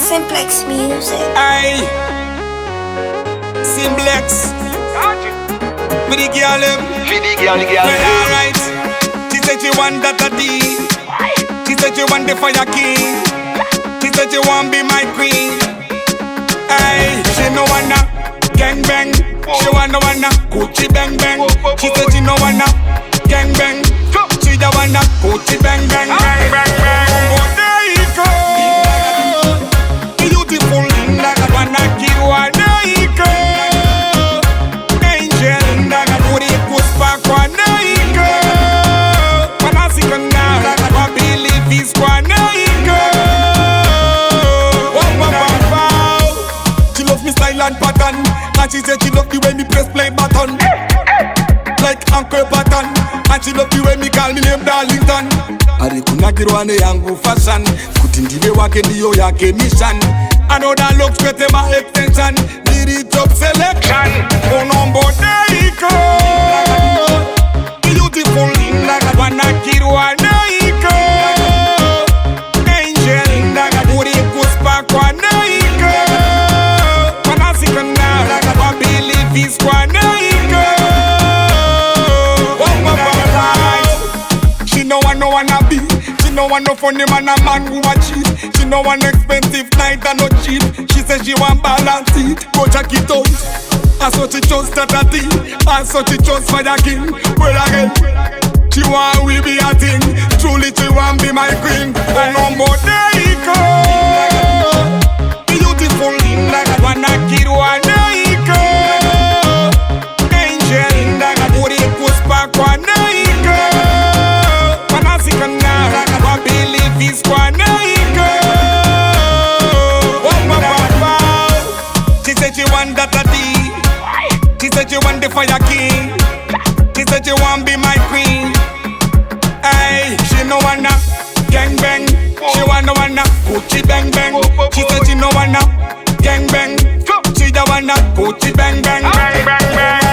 Simplex Music. Aye, Simplex. For the girl, well, alright. She said she want that a D. She said she want the fire king. She said she want be my queen. Aye, she no wanna gang bang. She wanna Gucci bang bang. She said she no wanna gang bang. She just wanna Gucci bang bang bang bang bang. Oh, there you go. Beautiful Linda, wanna kill one. There you go. Angel Linda, put it push back one. There you go. Wanna see her now, I believe it's one. There you go. Wow, wow, wow, wow. She love me style and pattern, and she said she love the way me press play button, like Uncle Patton. And she love the way me call me name Darlington. Arikunagirwane yangu fashion, kutindiwe wake ndiyo yake mission. Another looks kwete my extension, need it top selection. Onombo deiko, beautiful Linda, wanakirwane iko. Angel Linda, uri kuspa kwa neiko. Wanasikana, wabelieve is kwa neiko. She no wanna be. She no want no funny man, a man who a cheat. She no want expensive night and no cheap. She says she want balance it, go check it out. I saw she chose Tatati, I saw she chose Fire King. Well again, she want we be a thing. Truly she want be my queen. And no more Deiko, beautiful Linda, wanna kid one Deiko. Angel Linda, put it push back one Deiko. Wanna see her now, I believe it's one Deiko. Wow, wow, wow, wow. She said she want that a D. She said she want the Fire King. She said she want be my queen. Aye, she no wanna gang bang. She wanna Gucci bang bang. She said she no wanna gang bang. She just wanna Gucci bang bang bang bang bang.